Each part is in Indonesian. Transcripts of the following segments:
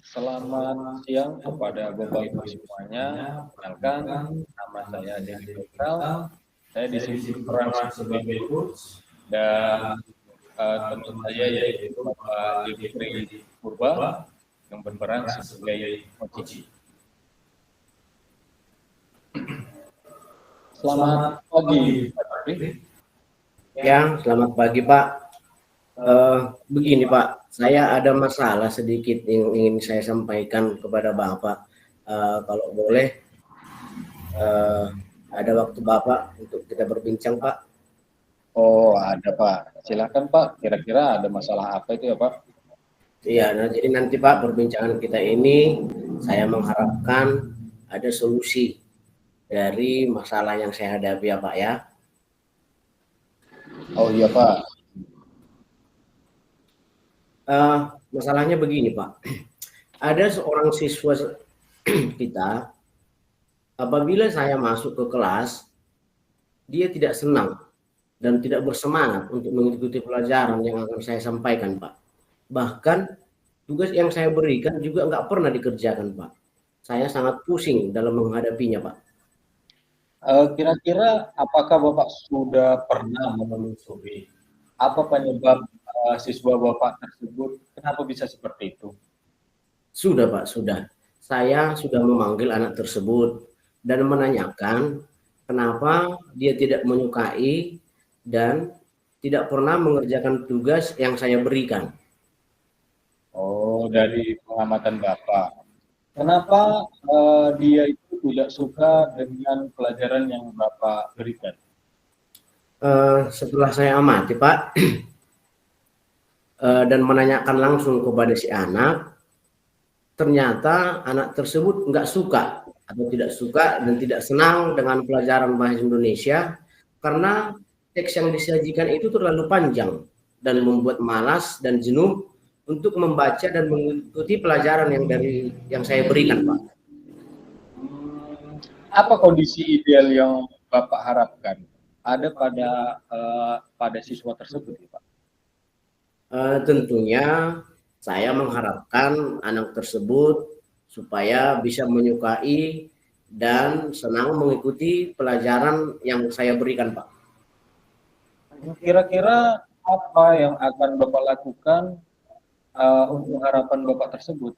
Selamat siang kepada Bapak Ibu semuanya. Perkenalkan, nama saya Devi Faisal. Saya di sini berperan sebagai coach dan teman saya yaitu Bapak Jeffrey Purba yang berperan sebagai coach. Selamat pagi, Pak Jeffrey. Ya, selamat pagi Pak. Begini Pak, saya ada masalah sedikit yang ingin saya sampaikan kepada Bapak. Kalau boleh, ada waktu Bapak untuk kita berbincang Pak. Oh, ada Pak. Silakan Pak. Kira-kira ada masalah apa itu ya Pak? Iya, nah jadi nanti Pak perbincangan kita ini saya mengharapkan ada solusi dari masalah yang saya hadapi ya Pak ya. Oh iya Pak. Masalahnya begini Pak, ada seorang siswa kita, apabila saya masuk ke kelas, dia tidak senang dan tidak bersemangat untuk mengikuti pelajaran yang akan saya sampaikan Pak. Bahkan tugas yang saya berikan juga nggak pernah dikerjakan Pak. Saya sangat pusing dalam menghadapinya Pak. Kira-kira apakah Bapak sudah pernah menelusuri apa penyebab siswa Bapak tersebut kenapa bisa seperti itu? Sudah Pak, sudah. Saya sudah memanggil anak tersebut dan menanyakan kenapa dia tidak menyukai dan tidak pernah mengerjakan tugas yang saya berikan. Oh, dari pengamatan Bapak. Kenapa dia itu tidak suka dengan pelajaran yang Bapak berikan? Setelah saya amati Pak dan menanyakan langsung kepada si anak, ternyata anak tersebut nggak suka atau tidak suka dan tidak senang dengan pelajaran bahasa Indonesia karena teks yang disajikan itu terlalu panjang dan membuat malas dan jenuh untuk membaca dan mengikuti pelajaran yang saya berikan Pak. Apa kondisi ideal yang Bapak harapkan ada pada siswa tersebut Pak? Tentunya saya mengharapkan anak tersebut supaya bisa menyukai dan senang mengikuti pelajaran yang saya berikan Pak. Kira-kira apa yang akan Bapak lakukan untuk harapan Bapak tersebut?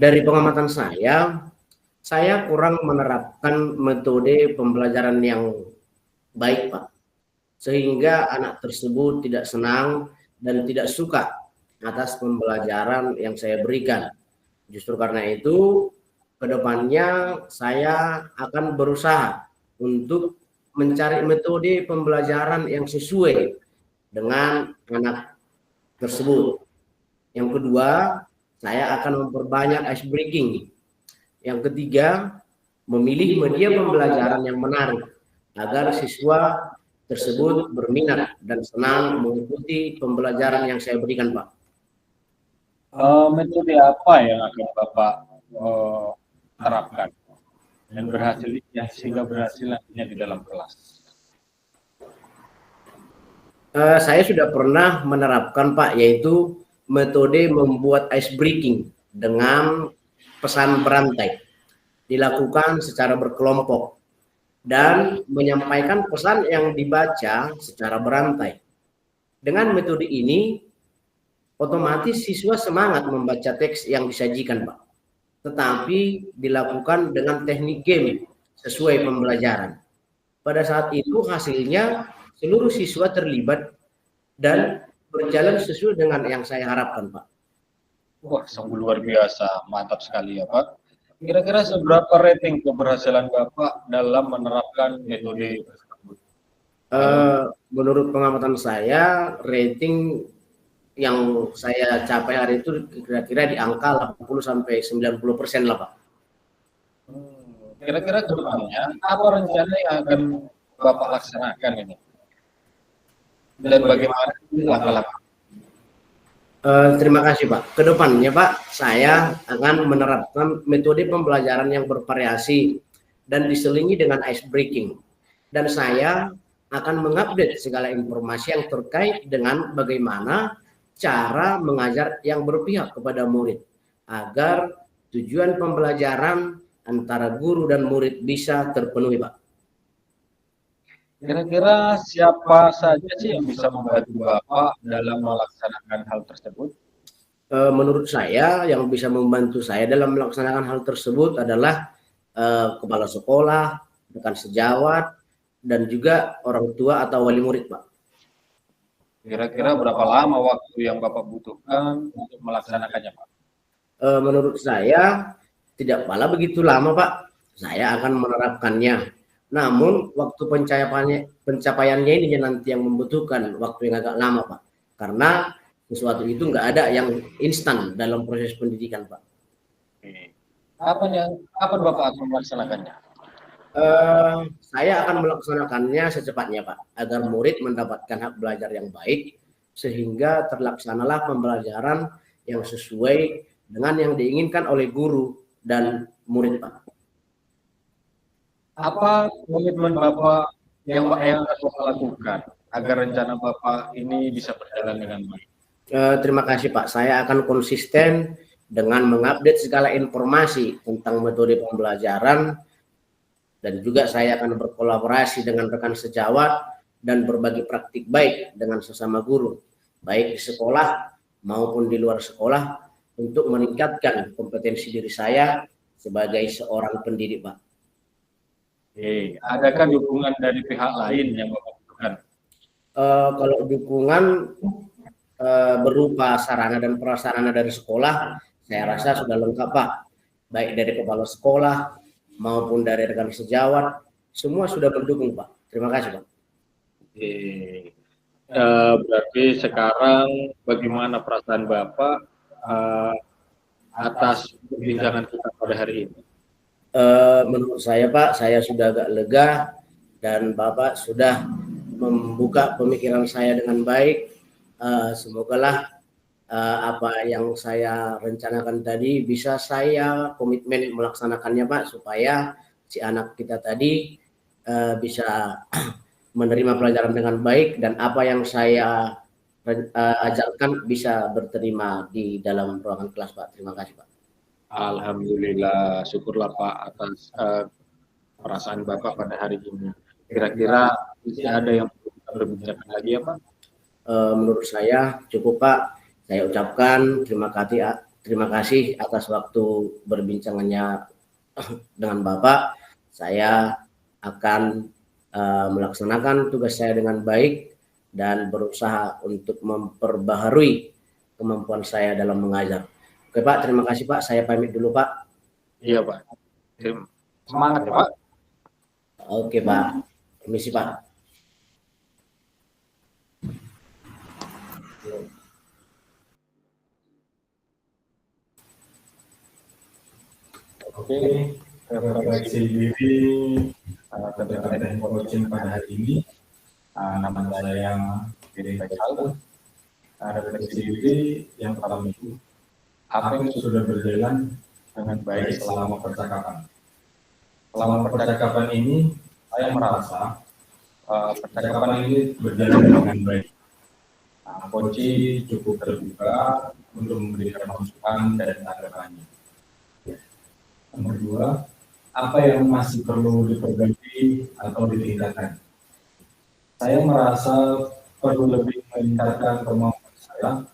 Dari pengamatan saya kurang menerapkan metode pembelajaran yang baik Pak. Sehingga anak tersebut tidak senang dan tidak suka atas pembelajaran yang saya berikan. Justru karena itu, kedepannya saya akan berusaha untuk mencari metode pembelajaran yang sesuai dengan anak tersebut. Yang kedua, saya akan memperbanyak ice breaking. Yang ketiga, memilih media pembelajaran yang menarik agar siswa tersebut berminat dan senang mengikuti pembelajaran yang saya berikan Pak. Metode apa yang akan Bapak terapkan dan berhasil sehingga berhasil nantinya di dalam kelas? Saya sudah pernah menerapkan Pak, yaitu metode membuat ice breaking dengan pesan berantai, dilakukan secara berkelompok dan menyampaikan pesan yang dibaca secara berantai. Dengan metode ini, otomatis siswa semangat membaca teks yang disajikan, Pak. Tetapi dilakukan dengan teknik game sesuai pembelajaran. Pada saat itu hasilnya seluruh siswa terlibat dan berjalan sesuai dengan yang saya harapkan, Pak. Wah, sungguh luar biasa, mantap sekali ya Pak. Kira-kira seberapa rating keberhasilan Bapak dalam menerapkan metode tersebut? Menurut pengamatan saya, rating yang saya capai hari itu kira-kira di angka 80-90% lah Pak. Kira-kira ke depannya, apa rencana yang akan Bapak laksanakan ini? Dan bagaimana langkah-langkah? Terima kasih Pak. Kedepannya Pak, saya akan menerapkan metode pembelajaran yang bervariasi dan diselingi dengan ice breaking. Dan saya akan mengupdate segala informasi yang terkait dengan bagaimana cara mengajar yang berpihak kepada murid. agar tujuan pembelajaran antara guru dan murid bisa terpenuhi, Pak. Kira-kira siapa saja sih yang bisa membantu Bapak dalam melaksanakan hal tersebut? Menurut saya yang bisa membantu saya dalam melaksanakan hal tersebut adalah kepala sekolah, rekan sejawat, dan juga orang tua atau wali murid, Pak. Kira-kira berapa lama waktu yang Bapak butuhkan untuk melaksanakannya, Pak? Menurut saya tidak pala begitu lama, Pak. Saya akan menerapkannya. Namun waktu pencapaiannya ini nanti yang membutuhkan waktu yang agak lama, Pak. Karena sesuatu itu nggak ada yang instan dalam proses pendidikan, Pak. Kapan Bapak akan melaksanakannya? Saya akan melaksanakannya secepatnya, Pak, agar murid mendapatkan hak belajar yang baik sehingga terlaksanalah pembelajaran yang sesuai dengan yang diinginkan oleh guru dan murid, Pak. Apa komitmen Bapak yang akan Bapak lakukan agar rencana Bapak ini bisa berjalan dengan baik? Terima kasih, Pak. Saya akan konsisten dengan mengupdate segala informasi tentang metode pembelajaran, dan juga saya akan berkolaborasi dengan rekan sejawat dan berbagi praktik baik dengan sesama guru, baik di sekolah maupun di luar sekolah, untuk meningkatkan kompetensi diri saya sebagai seorang pendidik, Pak. Adakah dukungan dari pihak lain yang Bapak butuhkan? Kalau dukungan berupa sarana dan prasarana dari sekolah, saya rasa sudah lengkap, Pak. Baik dari kepala sekolah maupun dari rekan sejawat, semua sudah mendukung, Pak. Terima kasih, Pak. Berarti sekarang bagaimana perasaan Bapak atas perbincangan kita pada hari ini? Menurut saya, Pak, saya sudah agak lega dan Bapak sudah membuka pemikiran saya dengan baik. Semogalah apa yang saya rencanakan tadi bisa saya komitmen melaksanakannya, Pak, supaya si anak kita tadi bisa menerima pelajaran dengan baik dan apa yang saya ajarkan bisa berterima di dalam ruangan kelas, Pak. Terima kasih, Pak. Alhamdulillah, syukurlah Pak atas perasaan Bapak pada hari ini. Kira-kira masih ada yang perlu kita berbincangkan lagi ya Pak? Menurut saya cukup, Pak. Saya ucapkan terima kasih atas waktu berbincangannya dengan Bapak. Saya akan melaksanakan tugas saya dengan baik dan berusaha untuk memperbaharui kemampuan saya dalam mengajar. Oke, Pak, terima kasih, Pak. Saya pamit dulu, Pak. Iya, Pak. Semangat ya, Pak. Oke, Pak. Permisi, Pak. Oke, refleksi diri terkait dengan coaching pada hari ini. Nama saya Giri Faisal. Refleksi diri yang pertama itu, apa yang sudah berjalan dengan baik selama percakapan. Selama percakapan ini, saya merasa percakapan ini berjalan dengan baik. Coach cukup terbuka untuk memberikan masukan dan tanggapannya. Yang kedua, apa yang masih perlu diperbaiki atau ditingkatkan? Saya merasa perlu lebih meningkatkan kemampuan saya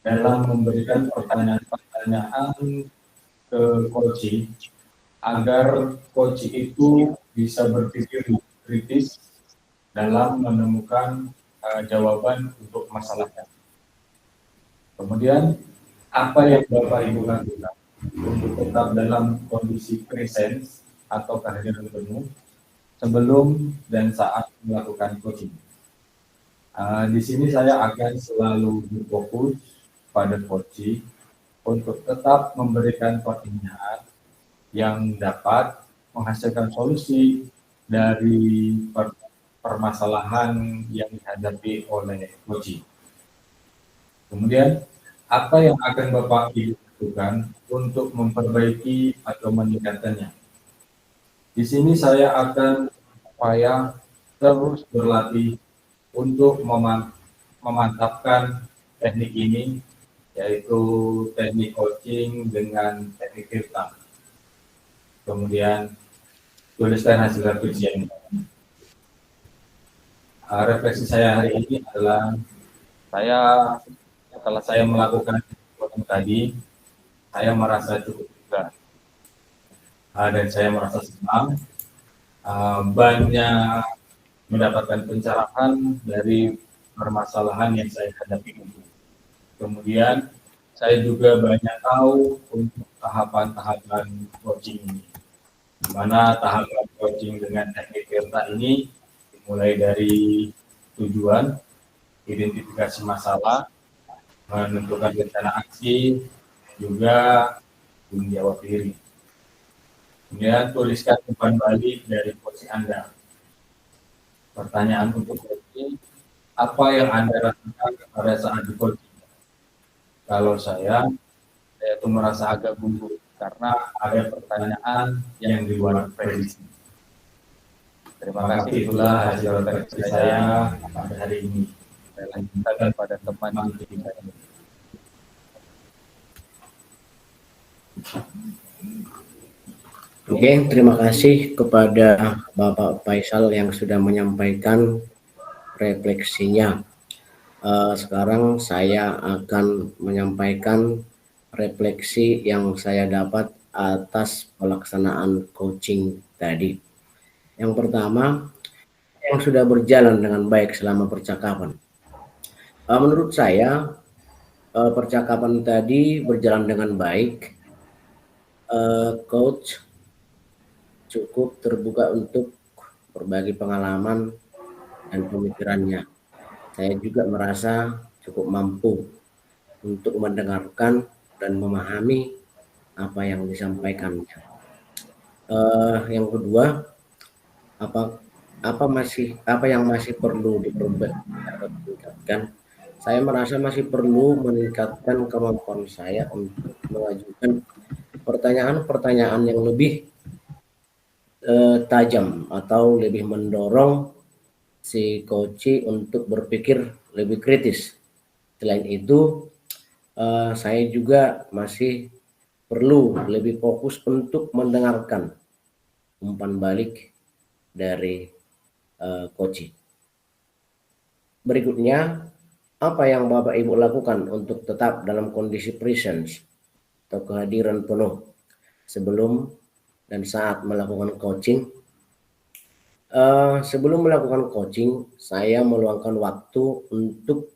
dalam memberikan pertanyaan-pertanyaan ke coach agar coach itu bisa berpikir kritis dalam menemukan jawaban untuk masalahnya. Kemudian, apa yang Bapak Ibu lakukan untuk tetap dalam kondisi presence atau kehadiran penuh sebelum dan saat melakukan coaching. Di sini saya akan selalu berfokus pada coaching untuk tetap memberikan pertanyaan yang dapat menghasilkan solusi dari permasalahan yang dihadapi oleh coaching. Kemudian, apa yang akan Bapak Ibu lakukan untuk memperbaiki atau meningkatkannya? Di sini saya akan supaya terus berlatih untuk memantapkan teknik ini yaitu teknik coaching dengan teknik Tirta. Kemudian tuliskan hasil revisi ini. Refleksi saya hari ini adalah setelah saya melakukan coaching tadi, saya merasa cukup lega dan saya merasa senang, banyak mendapatkan pencerahan dari permasalahan yang saya hadapi. Kemudian saya juga banyak tahu untuk tahapan-tahapan coaching ini, di mana tahapan coaching dengan teknik Tirta ini dimulai dari tujuan, identifikasi masalah, menentukan rencana aksi, juga menjawab diri. Kemudian tuliskan umpan balik dari coaching Anda. Pertanyaan untuk coaching, apa yang Anda rasakan pada saat di coaching? Kalau saya itu merasa agak gugup karena ada pertanyaan yang di luar prediksi. Terima kasih, itulah hasil refleksi saya pada hari ini. Saya lanjutkan pada teman didik saya. Oke, terima kasih kepada Bapak Faisal yang sudah menyampaikan refleksinya. Sekarang saya akan menyampaikan refleksi yang saya dapat atas pelaksanaan coaching tadi. Yang pertama, yang sudah berjalan dengan baik selama percakapan. Menurut saya, percakapan tadi berjalan dengan baik. Coach cukup terbuka untuk berbagi pengalaman dan pemikirannya. Saya juga merasa cukup mampu untuk mendengarkan dan memahami apa yang disampaikannya. Yang kedua, apa yang masih perlu diperbaiki? Saya merasa masih perlu meningkatkan kemampuan saya untuk mengajukan pertanyaan-pertanyaan yang lebih tajam atau lebih mendorong si coach untuk berpikir lebih kritis. Selain itu, saya juga masih perlu lebih fokus untuk mendengarkan umpan balik dari coach. Berikutnya, apa yang Bapak Ibu lakukan untuk tetap dalam kondisi presence atau kehadiran penuh sebelum dan saat melakukan coaching? Sebelum melakukan coaching, saya meluangkan waktu untuk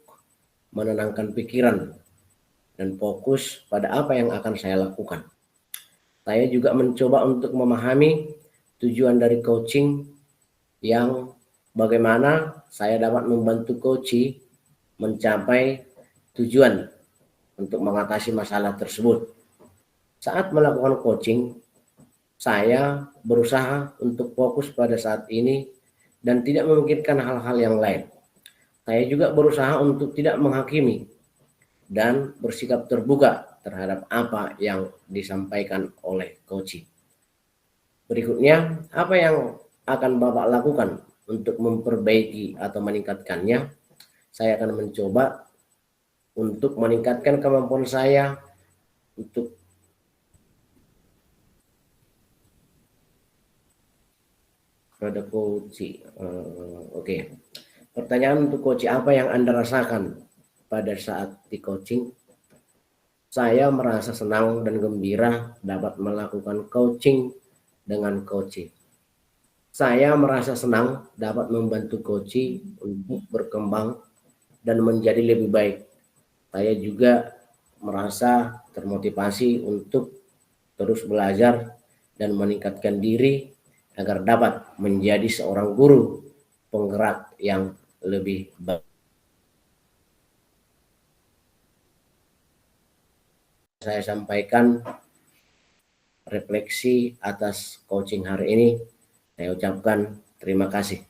menenangkan pikiran dan fokus pada apa yang akan saya lakukan. Saya juga mencoba untuk memahami tujuan dari coaching, yang bagaimana saya dapat membantu coach mencapai tujuan untuk mengatasi masalah tersebut. Saat melakukan coaching, saya berusaha untuk fokus pada saat ini dan tidak memikirkan hal-hal yang lain. Saya juga berusaha untuk tidak menghakimi dan bersikap terbuka terhadap apa yang disampaikan oleh coach. Berikutnya, apa yang akan Bapak lakukan untuk memperbaiki atau meningkatkannya? Saya akan mencoba untuk meningkatkan kemampuan saya untuk pada coach. Oke. Pertanyaan untuk coach, apa yang Anda rasakan pada saat di coaching? Saya merasa senang dan gembira dapat melakukan coaching dengan coach. Saya merasa senang dapat membantu coach untuk berkembang dan menjadi lebih baik. Saya juga merasa termotivasi untuk terus belajar dan meningkatkan diri agar dapat menjadi seorang guru penggerak yang lebih baik. Saya sampaikan refleksi atas coaching hari ini. Saya ucapkan terima kasih.